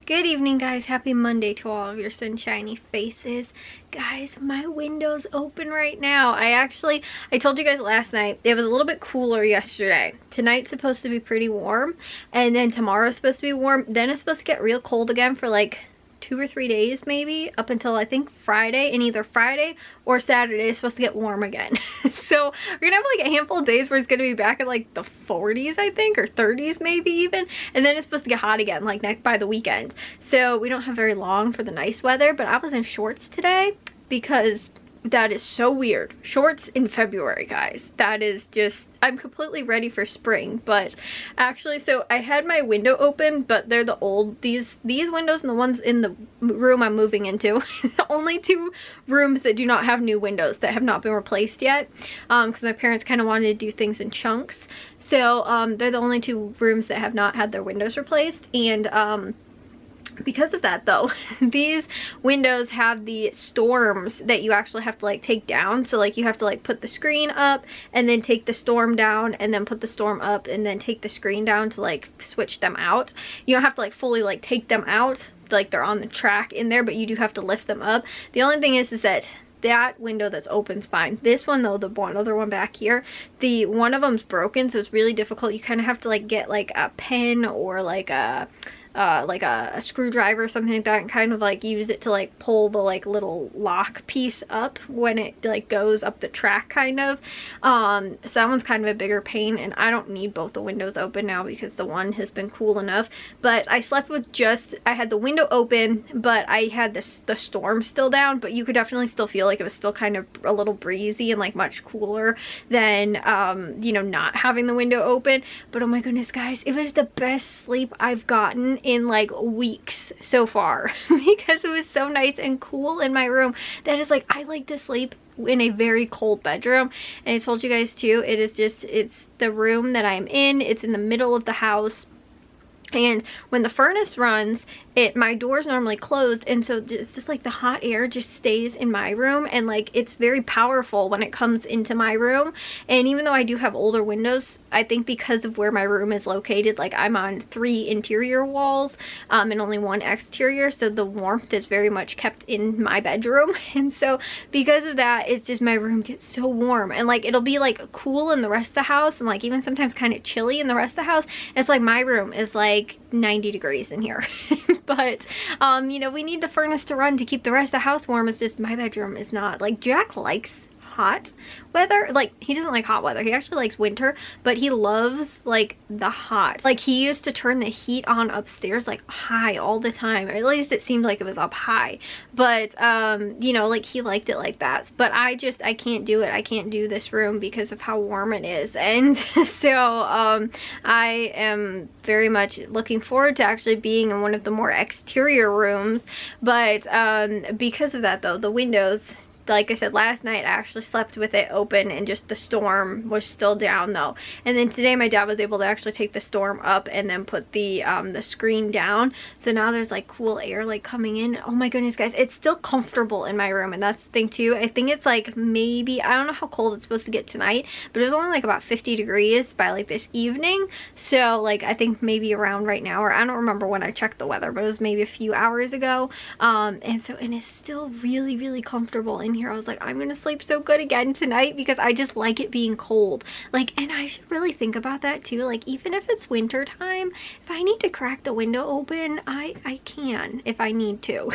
Good evening, guys. Happy Monday to all of your sunshiny faces. Guys, my window's open right now. I told you guys last night, it was a little bit cooler yesterday. Tonight's supposed to be pretty warm, and then tomorrow's supposed to be warm. Then it's supposed to get real cold again for like 2 or 3 days maybe, up until I think Friday, and either Friday or Saturday it's supposed to get warm again. So we're gonna have like a handful of days where it's gonna be back at like the 40s, I think, or 30s maybe even, and then it's supposed to get hot again like by the weekend. So we don't have very long for the nice weather, but I was in shorts today because that is so weird. Shorts in February, guys. That is just, I'm completely ready for spring. But actually, so I had my window open, but they're the old, these windows and the ones in the room I'm moving into, the only two rooms that do not have new windows that have not been replaced yet, because my parents kind of wanted to do things in chunks. So they're the only two rooms that have not had their windows replaced. And because of that though, these windows have the storms that you actually have to like take down. So like you have to like put the screen up and then take the storm down, and then put the storm up and then take the screen down to like switch them out. You don't have to like fully like take them out, like they're on the track in there, but you do have to lift them up. The only thing is that window that's open's fine. This one though, the other one back here, the one of them's broken, so it's really difficult. You kind of have to like get like a pen or like a screwdriver or something like that, and kind of like use it to like pull the like little lock piece up when it like goes up the track kind of. So that one's kind of a bigger pain, and I don't need both the windows open now because the one has been cool enough. But I slept with I had the window open, but I had the storm still down, but you could definitely still feel like it was still kind of a little breezy and like much cooler than you know, not having the window open. But oh my goodness, guys, it was the best sleep I've gotten in like weeks so far because it was so nice and cool in my room. That is like, I like to sleep in a very cold bedroom, and I told you guys too, it's the room that I'm in. It's in the middle of the house, and when the furnace runs, my door's normally closed, and so it's just like the hot air just stays in my room, and like it's very powerful when it comes into my room. And even though I do have older windows, I think because of where my room is located, like I'm on 3 interior walls and only 1 exterior, so the warmth is very much kept in my bedroom. And so because of that, it's just my room gets so warm, and like it'll be like cool in the rest of the house, and like even sometimes kind of chilly in the rest of the house. It's like my room is like 90 degrees in here. But you know, we need the furnace to run to keep the rest of the house warm. It's just my bedroom is not. Like, Jack likes hot weather. Like, he doesn't like hot weather. He actually likes winter, but he loves like the hot. Like, he used to turn the heat on upstairs like high all the time, or at least it seemed like it was up high. But you know, like he liked it like that. But I can't do it. I can't do this room because of how warm it is. And so I am very much looking forward to actually being in one of the more exterior rooms. But because of that though, the windows, like I said, last night I actually slept with it open, and just the storm was still down though. And then today my dad was able to actually take the storm up and then put the screen down. So now there's like cool air like coming in. Oh my goodness, guys, it's still comfortable in my room, and that's the thing too. I think it's like, maybe, I don't know how cold it's supposed to get tonight, but it was only like about 50 degrees by like this evening. So like I think maybe around right now, or I don't remember when I checked the weather, but it was maybe a few hours ago. And it's still really, really comfortable in here. I was like, I'm gonna sleep so good again tonight because I just like it being cold. Like, and I should really think about that too. Like, even if it's winter time, if I need to crack the window open, I can if I need to.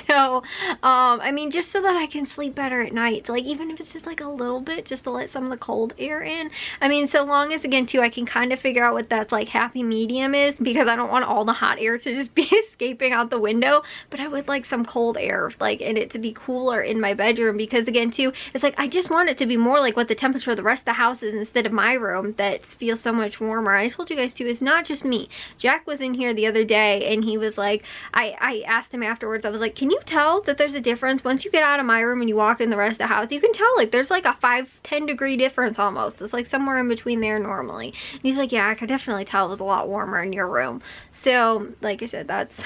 So I mean, just so that I can sleep better at night. So, like, even if it's just like a little bit, just to let some of the cold air in. I mean, so long as, again too, I can kind of figure out what that's like happy medium is, because I don't want all the hot air to just be escaping out the window, but I would like some cold air, like, and it to be cooler in my bedroom. Because again too, it's like I just want it to be more like what the temperature of the rest of the house is, instead of my room that feels so much warmer. I told you guys too, it's not just me. Jack was in here the other day, and he was like, I asked him afterwards, I was like, can you tell that there's a difference once you get out of my room and you walk in the rest of the house? You can tell like there's like a 5-10 degree difference almost. It's like somewhere in between there normally. And he's like, yeah, I could definitely tell it was a lot warmer in your room. So like I said, that's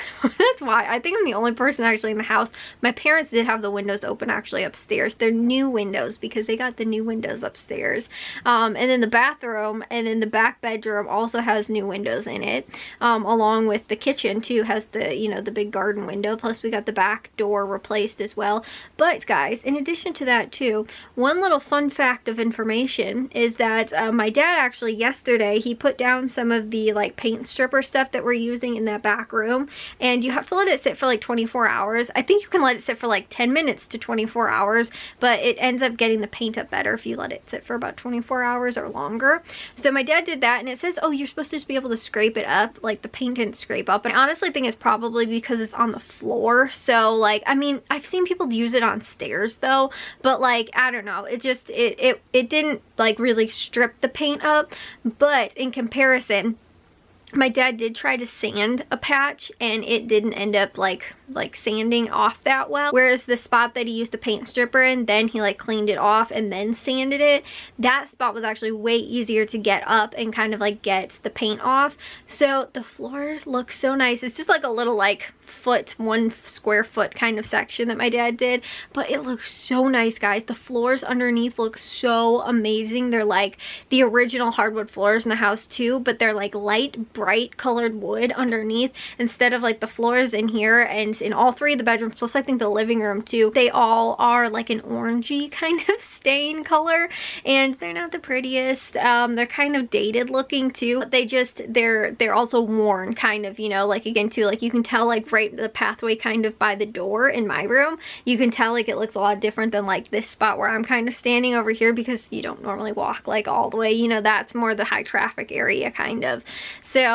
why I think I'm the only person actually in the house. My parents did have the windows open actually actually upstairs. They're new windows because they got the new windows upstairs. And then the bathroom and then the back bedroom also has new windows in it, along with the kitchen too has the, you know, the big garden window. Plus we got the back door replaced as well. But guys, in addition to that too, one little fun fact of information is that my dad actually yesterday, he put down some of the like paint stripper stuff that we're using in that back room, and you have to let it sit for like 24 hours. I think you can let it sit for like 10 minutes to 24 hours, but it ends up getting the paint up better if you let it sit for about 24 hours or longer. So my dad did that, and it says, oh, you're supposed to just be able to scrape it up. Like the paint didn't scrape up. And I honestly think it's probably because it's on the floor. So like, I mean, I've seen people use it on stairs though, but like, I don't know. It just, it didn't like really strip the paint up. But in comparison, my dad did try to sand a patch and it didn't end up like sanding off that well. Whereas the spot that he used the paint stripper in, then he like cleaned it off and then sanded it. That spot was actually way easier to get up and kind of like get the paint off. So the floor looks so nice. It's just like a little like foot, 1 square foot kind of section that my dad did, but it looks so nice, guys. The floors underneath look so amazing. They're like the original hardwood floors in the house too, but they're like light, bright colored wood underneath instead of like the floors in here and in all 3 of the bedrooms, plus I think the living room too. They all are like an orangey kind of stain color, and they're not the prettiest. They're kind of dated looking too. They just, they're also worn kind of, you know, like again too, like you can tell like right the pathway kind of by the door in my room, you can tell like it looks a lot different than like this spot where I'm kind of standing over here, because you don't normally walk like all the way, you know, that's more the high traffic area kind of. So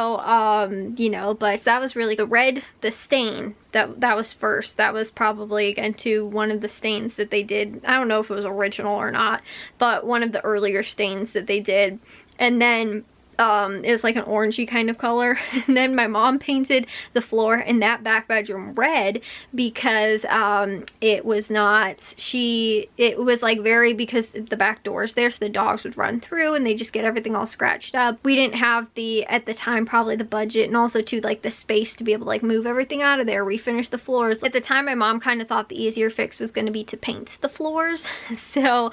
you know, but that was really the red, the stain that was first. That was probably again to one of the stains that they did. I don't know if it was original or not, but one of the earlier stains that they did. And then it's like an orangey kind of color. And then my mom painted the floor in that back bedroom red because it was not, it was like very, because the back door's there so the dogs would run through and they just get everything all scratched up. We didn't have the, at the time, probably the budget and also to like the space to be able to like move everything out of there, refinish the floors. At the time my mom kind of thought the easier fix was going to be to paint the floors. So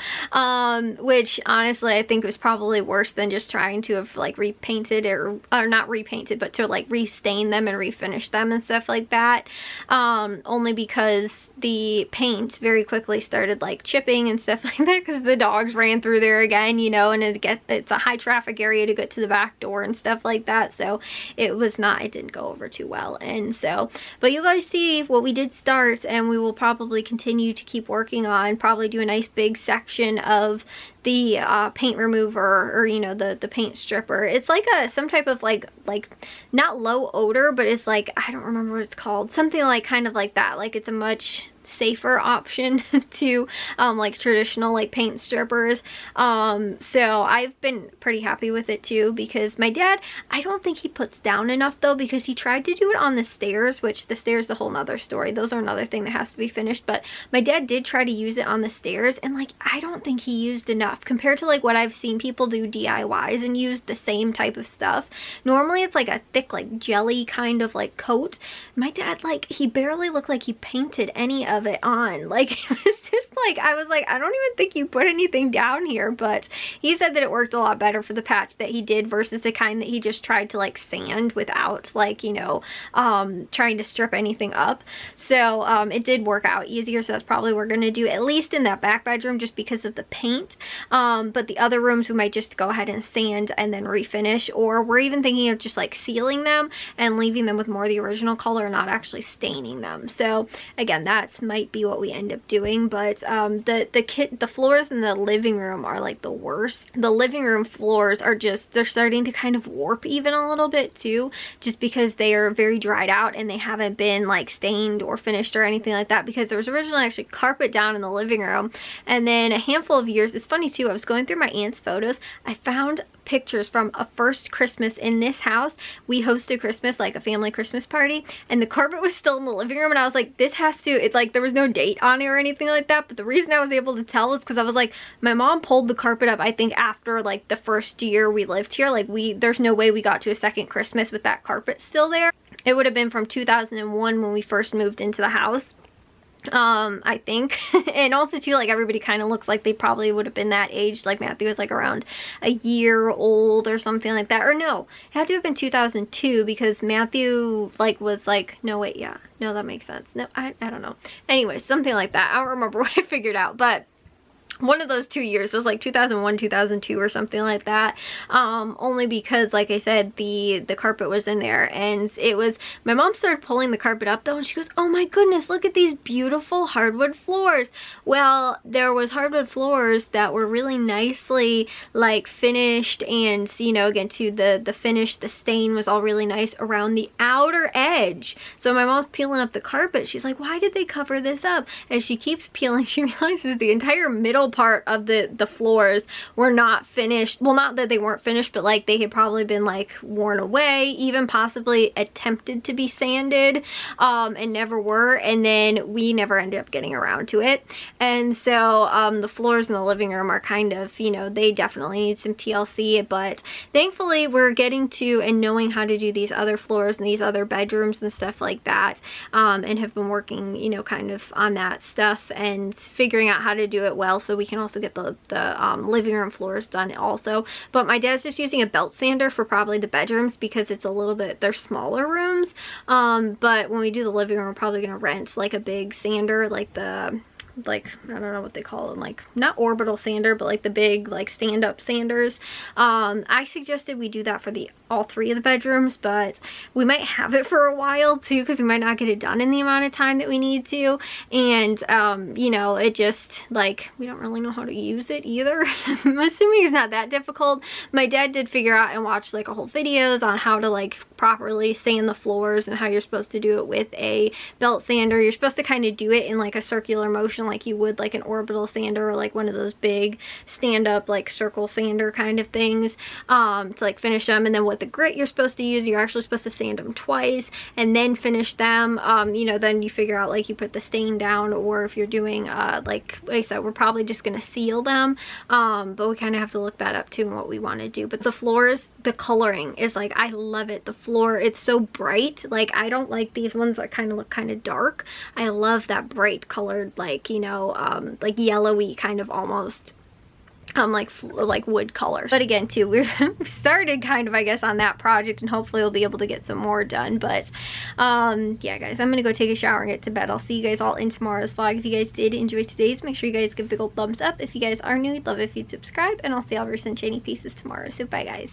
which honestly I think was probably worse than just trying to have like repainted or not repainted, but to like restain them and refinish them and stuff like that. Only because the paint very quickly started like chipping and stuff like that because the dogs ran through there again, you know, and it's a high traffic area to get to the back door and stuff like that. So it didn't go over too well. And so, but you guys see what we did start, and we will probably continue to keep working on, probably do a nice big section of the paint remover, or you know, the paint stripper. It's like some type of like not low odor, but it's like, I don't remember what it's called, something like kind of like that. Like it's a much safer option to like traditional like paint strippers. So I've been pretty happy with it too, because my dad, I don't think he puts down enough though, because he tried to do it on the stairs, which the stairs is a whole nother story. Those are another thing that has to be finished, but my dad did try to use it on the stairs, and like I don't think he used enough compared to like what I've seen people do DIYs and use the same type of stuff. Normally it's like a thick like jelly kind of like coat. My dad, like, he barely looked like he painted any of it on. Like it was just like, I was like, I don't even think you put anything down here. But he said that it worked a lot better for the patch that he did versus the kind that he just tried to like sand without like, you know, trying to strip anything up. So it did work out easier. So that's probably what we're gonna do, at least in that back bedroom, just because of the paint. But the other rooms we might just go ahead and sand and then refinish, or we're even thinking of just like sealing them and leaving them with more of the original color, not actually staining them. So again, that's might be what we end up doing. But the floors in the living room are like the worst. The living room floors are just, they're starting to kind of warp even a little bit too, just because they are very dried out and they haven't been like stained or finished or anything like that, because there was originally actually carpet down in the living room. And then a handful of years, it's funny too, I was going through my aunt's photos, I found pictures from a first Christmas in this house. We hosted Christmas, like a family Christmas party, and the carpet was still in the living room, and I was like, this has to, it's like there was no date on it or anything like that. But the reason I was able to tell is because I was like, my mom pulled the carpet up, I think after like the first year we lived here. Like there's no way we got to a second Christmas with that carpet still there. It would have been from 2001 when we first moved into the house. I think. And also too, like, everybody kind of looks like they probably would have been that age. Like Matthew was like around a year old or something like that. Or no, it had to have been 2002 because Matthew like was like, no wait, yeah, no, that makes sense. No, I don't know. Anyway, something like that. I don't remember what I figured out, but one of those 2 years, it was like 2001, 2002 or something like that. Only because, like I said, the carpet was in there, and it was, my mom started pulling the carpet up though, and she goes, oh my goodness, look at these beautiful hardwood floors. Well, there was hardwood floors that were really nicely like finished, and you know, again too, the finish, the stain was all really nice around the outer edge. So my mom's peeling up the carpet, she's like, why did they cover this up? As she keeps peeling, she realizes the entire middle part of the floors were not finished. Well, not that they weren't finished, but like they had probably been like worn away, even possibly attempted to be sanded, and never were, and then we never ended up getting around to it. And so the floors in the living room are kind of, you know, they definitely need some TLC, but thankfully we're getting to and knowing how to do these other floors and these other bedrooms and stuff like that, and have been working, you know, kind of on that stuff and figuring out how to do it well, so we can also get the living room floors done also. But my dad's just using a belt sander for probably the bedrooms because it's a little bit, they're smaller rooms, but when we do the living room, we're probably gonna rent like a big sander, like the, like, I don't know what they call them, like not orbital sander, but like the big like stand-up sanders. I suggested we do that for all 3 of the bedrooms, but we might have it for a while too because we might not get it done in the amount of time that we need to, and you know, it just, like, we don't really know how to use it either. I'm assuming it's not that difficult. My dad did figure out and watch like a whole videos on how to like properly sand the floors and how you're supposed to do it with a belt sander. You're supposed to kind of do it in like a circular motion like you would like an orbital sander or like one of those big stand-up like circle sander kind of things, to like finish them. And then with the grit you're supposed to use, you're actually supposed to sand them twice and then finish them. You know, then you figure out like you put the stain down, or if you're doing like I said, we're probably just gonna seal them, but we kind of have to look that up too and what we want to do. But the floors, the coloring is like, I love it. The floor, it's so bright. Like, I don't like these ones that kind of look kind of dark. I love that bright colored, like, you know, like yellowy kind of almost like wood color. But again too, we've started kind of, I guess, on that project, and hopefully we'll be able to get some more done. But yeah guys, I'm gonna go take a shower and get to bed. I'll see you guys all in tomorrow's vlog. If you guys did enjoy today's, make sure you guys give a big old thumbs up. If you guys are new, I'd love if you'd subscribe, and I'll see all of your sunshiny pieces tomorrow. So bye guys.